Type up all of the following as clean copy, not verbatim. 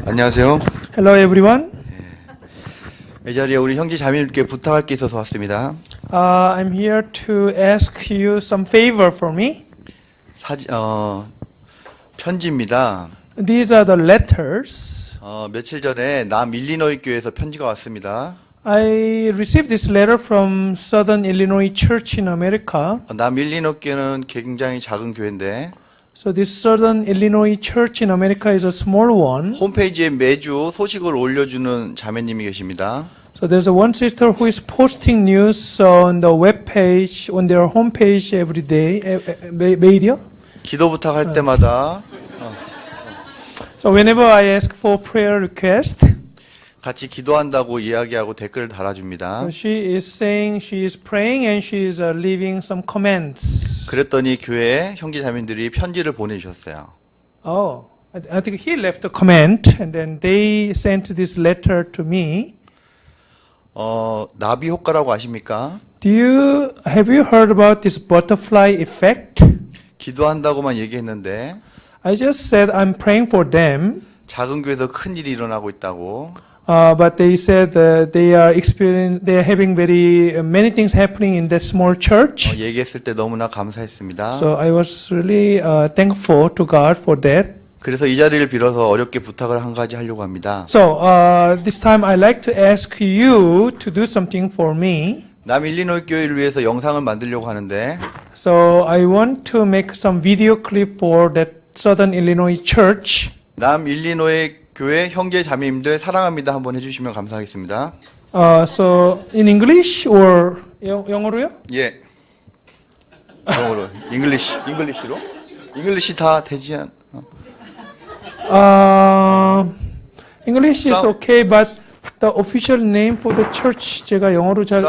안녕하세요. Hello everyone. 이 자리에 우리 형제 자매님께 부탁할 게 있어서 왔습니다. I'm here to ask you some favor for me. 편지입니다. These are the letters. 며칠 전에 남일리노이 교회에서 편지가 왔습니다. I received this letter from Southern Illinois Church in America. 남일리노이 교회는 굉장히 작은 교회인데 So this Southern Illinois Church in America is a small one. 홈페이지에 매주 소식을 올려주는 자매님이 계십니다. So there's one sister who is posting news on the web page, on their homepage every day, 매일이요? 기도 부탁할 때마다 So whenever I ask for prayer request, 같이 기도한다고 이야기하고 댓글을 달아줍니다. so she is saying she is praying and she is leaving some comments. 그랬더니 교회에 형제 자매님들이 편지를 보내주셨어요. Oh, I think he left a comment and then they sent this letter to me. 나비 효과라고 아십니까? Have you heard about this butterfly effect? 기도한다고만 얘기했는데 I just said I'm praying for them, 작은 교회에서 큰 일이 일어나고 있다고. but they said they are having very many things happening in that small church. 얘기했을 때 너무나 감사했습니다. So I was really thankful to God for that. 그래서 이 자리를 빌어서 어렵게 부탁을 한 가지 하려고 합니다. So this time I like to ask you to do something for me. 남일리노이 교회를 위해서 영상을 만들려고 하는데 So I want to make some video clip for that Southern Illinois Church. 남일리노이 교회 형제 자매님들 사랑합니다 한번 해주시면 감사하겠습니다. So in English or 영어로요? 예. 영어로. 잉글리시로? 잉글리시 다 되지 않. English is okay, but the official name for the church 제가 영어로 잘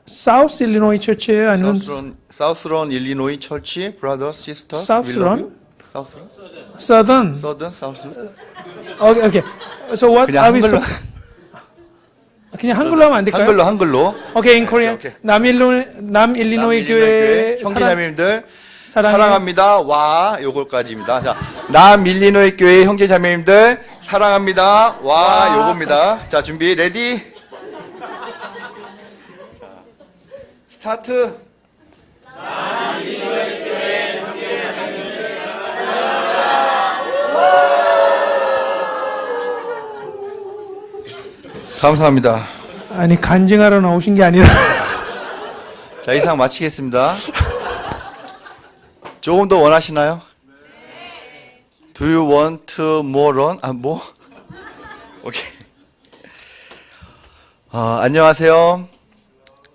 South Illinois Church예요, 아니면 사우스런 일리노이 철치 브라더 시스터 Southron? Southern Southern? Okay. So what 그냥 are we? 한글로 그냥 한글로 하면 안 될까요? 한글로. Okay, in Korean. 오케이. 남일리노이 교회 형제 자매님들 사랑해요. 사랑합니다. 와 요걸까지입니다. 자, 남일리노이 교회 형제 자매님들 사랑합니다. 와 요겁니다. 자, 준비 레디. 자, 스타트. 남일리노이 교회 형제 자매님들 감사합니다. 아니 간증하러 나오신 게 아니라. 자, 이상 마치겠습니다. 조금 더 원하시나요? Do you want more on? 오케이. 안녕하세요.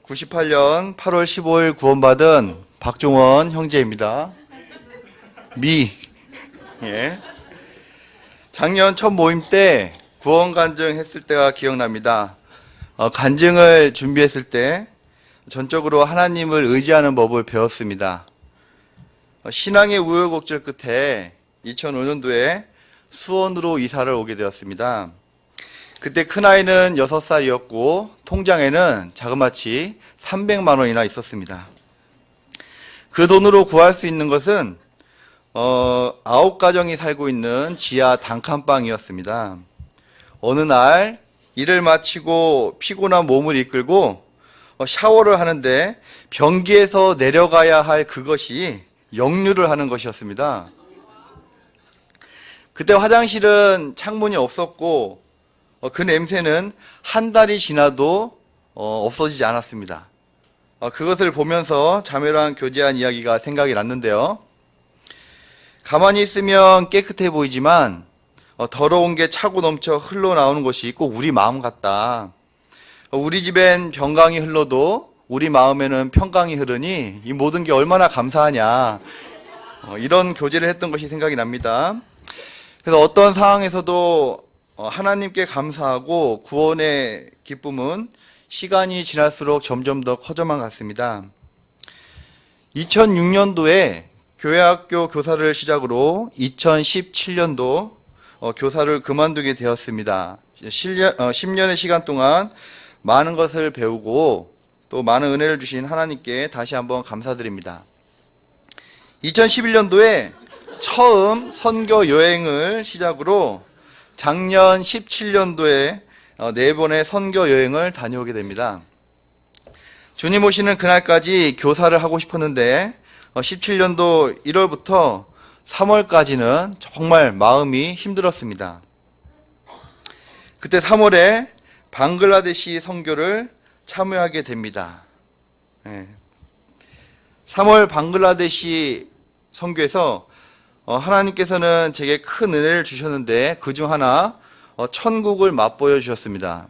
98년 8월 15일 구원받은 박종원 형제입니다. 예. 작년 첫 모임 때 구원 간증 했을 때가 기억납니다. 간증을 준비했을 때 전적으로 하나님을 의지하는 법을 배웠습니다. 신앙의 우여곡절 끝에 2005년도에 수원으로 이사를 오게 되었습니다. 그때 큰아이는 6살이었고 통장에는 자그마치 300만 원이나 있었습니다. 그 돈으로 구할 수 있는 것은 9가정이 살고 있는 지하 단칸방이었습니다. 어느 날 일을 마치고 피곤한 몸을 이끌고 샤워를 하는데 변기에서 내려가야 할 그것이 역류를 하는 것이었습니다. 그때 화장실은 창문이 없었고 그 냄새는 한 달이 지나도 없어지지 않았습니다. 그것을 보면서 자매랑 교제한 이야기가 생각이 났는데요. 가만히 있으면 깨끗해 보이지만 더러운 게 차고 넘쳐 흘러나오는 것이 꼭 우리 마음 같다. 우리 집엔 병강이 흘러도 우리 마음에는 평강이 흐르니 이 모든 게 얼마나 감사하냐. 이런 교제를 했던 것이 생각이 납니다. 그래서 어떤 상황에서도 하나님께 감사하고 구원의 기쁨은 시간이 지날수록 점점 더 커져만 갔습니다. 2006년도에 교회학교 교사를 시작으로 2017년도 교사를 그만두게 되었습니다. 10년의 시간 동안 많은 것을 배우고 또 많은 은혜를 주신 하나님께 다시 한번 감사드립니다. 2011년도에 처음 선교 여행을 시작으로 작년 17년도에 4번의 선교 여행을 다녀오게 됩니다. 주님 오시는 그날까지 교사를 하고 싶었는데 17년도 1월부터 3월까지는 정말 마음이 힘들었습니다. 그때 3월에 방글라데시 선교를 참여하게 됩니다. 3월 방글라데시 선교에서 하나님께서는 제게 큰 은혜를 주셨는데 그중 하나 천국을 맛보여 주셨습니다.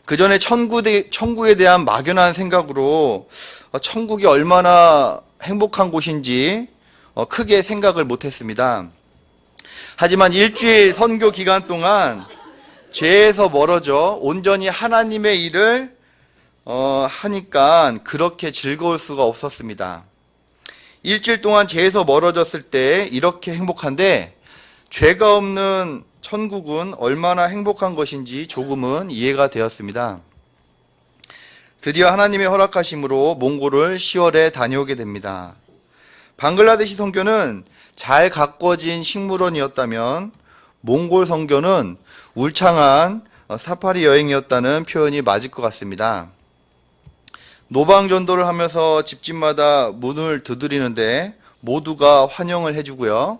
그 전에 천국에 대한 막연한 생각으로 천국이 얼마나 행복한 곳인지 크게 생각을 못했습니다. 하지만 일주일 선교 기간 동안 죄에서 멀어져 온전히 하나님의 일을 하니까 그렇게 즐거울 수가 없었습니다. 일주일 동안 죄에서 멀어졌을 때 이렇게 행복한데 죄가 없는 천국은 얼마나 행복한 것인지 조금은 이해가 되었습니다. 드디어 하나님의 허락하심으로 몽골을 10월에 다녀오게 됩니다. 방글라데시 선교는 잘 가꿔진 식물원이었다면 몽골 선교는 울창한 사파리 여행이었다는 표현이 맞을 것 같습니다. 노방전도를 하면서 집집마다 문을 두드리는데 모두가 환영을 해주고요.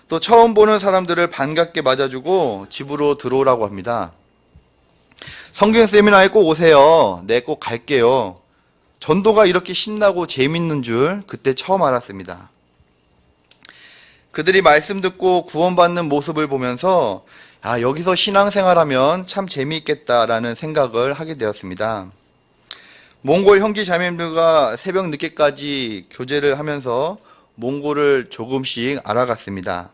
또 처음 보는 사람들을 반갑게 맞아주고 집으로 들어오라고 합니다. 성경 세미나에 꼭 오세요. 네, 꼭 갈게요. 전도가 이렇게 신나고 재밌는 줄 그때 처음 알았습니다. 그들이 말씀 듣고 구원받는 모습을 보면서 여기서 신앙생활하면 참 재미있겠다라는 생각을 하게 되었습니다. 몽골 형제 자매님들과 새벽 늦게까지 교제를 하면서 몽골을 조금씩 알아갔습니다.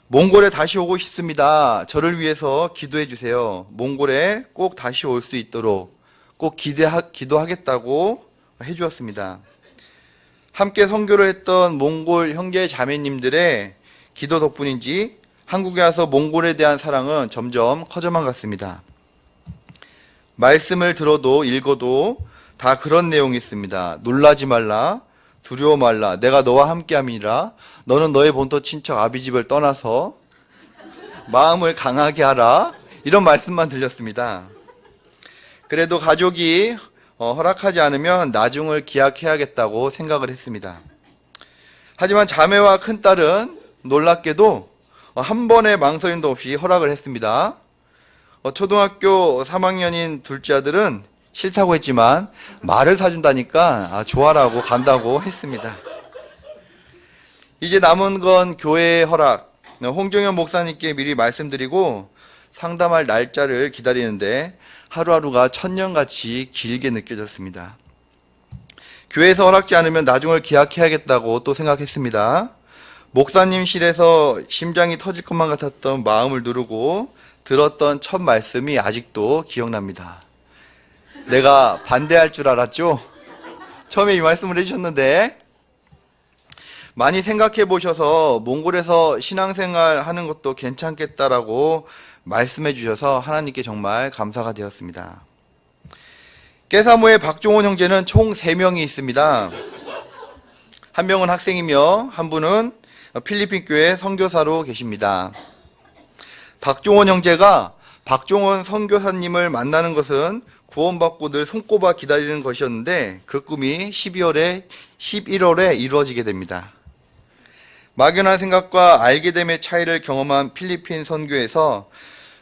몽골에 다시 오고 싶습니다. 저를 위해서 기도해 주세요. 몽골에 꼭 다시 올 수 있도록 꼭 기도하겠다고 해주었습니다. 함께 선교를 했던 몽골 형제 자매님들의 기도 덕분인지 한국에 와서 몽골에 대한 사랑은 점점 커져만 갔습니다. 말씀을 들어도 읽어도 다 그런 내용이 있습니다. 놀라지 말라, 두려워 말라, 내가 너와 함께함이라, 너는 너의 본토 친척 아비집을 떠나서 마음을 강하게 하라, 이런 말씀만 들렸습니다. 그래도 가족이 허락하지 않으면 나중을 기약해야겠다고 생각을 했습니다. 하지만 자매와 큰딸은 놀랍게도 한 번의 망설임도 없이 허락을 했습니다. 초등학교 3학년인 둘째 아들은 싫다고 했지만 말을 사준다니까 좋아라고 간다고 했습니다. 이제 남은 건 교회의 허락, 홍종현 목사님께 미리 말씀드리고 상담할 날짜를 기다리는데 하루하루가 천년같이 길게 느껴졌습니다. 교회에서 허락지 않으면 나중을 기약해야겠다고 또 생각했습니다. 목사님실에서 심장이 터질 것만 같았던 마음을 누르고 들었던 첫 말씀이 아직도 기억납니다. 내가 반대할 줄 알았죠? 처음에 이 말씀을 해주셨는데 많이 생각해 보셔서 몽골에서 신앙생활 하는 것도 괜찮겠다라고 말씀해 주셔서 하나님께 정말 감사가 되었습니다. 깨사모의 박종원 형제는 총 3명이 있습니다. 한 명은 학생이며 한 분은 필리핀 교회 선교사로 계십니다. 박종원 형제가 박종원 선교사님을 만나는 것은 구원받고 늘 손꼽아 기다리는 것이었는데 그 꿈이 11월에 이루어지게 됩니다. 막연한 생각과 알게됨의 차이를 경험한 필리핀 선교에서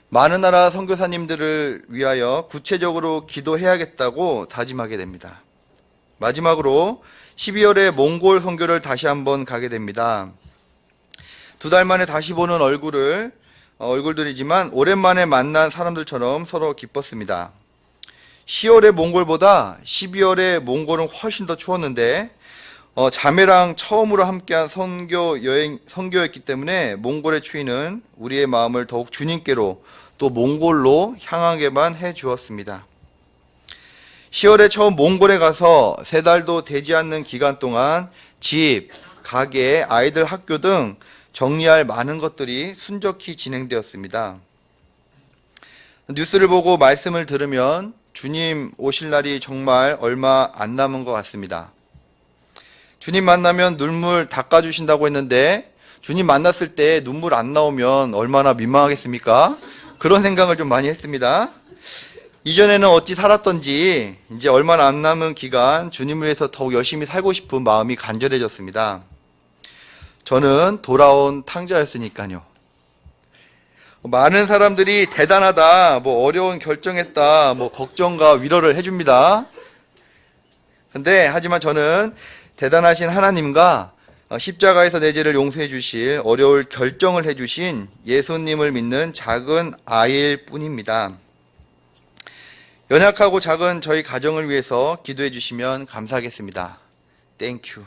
많은 나라 선교사님들을 위하여 구체적으로 기도해야겠다고 다짐하게 됩니다. 마지막으로 12월에 몽골 선교를 다시 한번 가게 됩니다. 2달 만에 다시 보는 얼굴들이지만 오랜만에 만난 사람들처럼 서로 기뻤습니다. 10월의 몽골보다 12월의 몽골은 훨씬 더 추웠는데 자매랑 처음으로 함께한 선교였기 때문에 몽골의 추위는 우리의 마음을 더욱 주님께로 또 몽골로 향하게만 해주었습니다. 10월에 처음 몽골에 가서 3달도 되지 않는 기간 동안 집, 가게, 아이들 학교 등 정리할 많은 것들이 순적히 진행되었습니다. 뉴스를 보고 말씀을 들으면 주님 오실 날이 정말 얼마 안 남은 것 같습니다. 주님 만나면 눈물 닦아주신다고 했는데 주님 만났을 때 눈물 안 나오면 얼마나 민망하겠습니까? 그런 생각을 좀 많이 했습니다. 이전에는 어찌 살았던지 이제 얼마 안 남은 기간 주님을 위해서 더욱 열심히 살고 싶은 마음이 간절해졌습니다. 저는 돌아온 탕자였으니까요. 많은 사람들이 대단하다, 어려운 결정했다, 걱정과 위로를 해줍니다. 하지만 저는 대단하신 하나님과 십자가에서 내 죄를 용서해 주실 어려울 결정을 해 주신 예수님을 믿는 작은 아이일 뿐입니다. 연약하고 작은 저희 가정을 위해서 기도해 주시면 감사하겠습니다. 땡큐.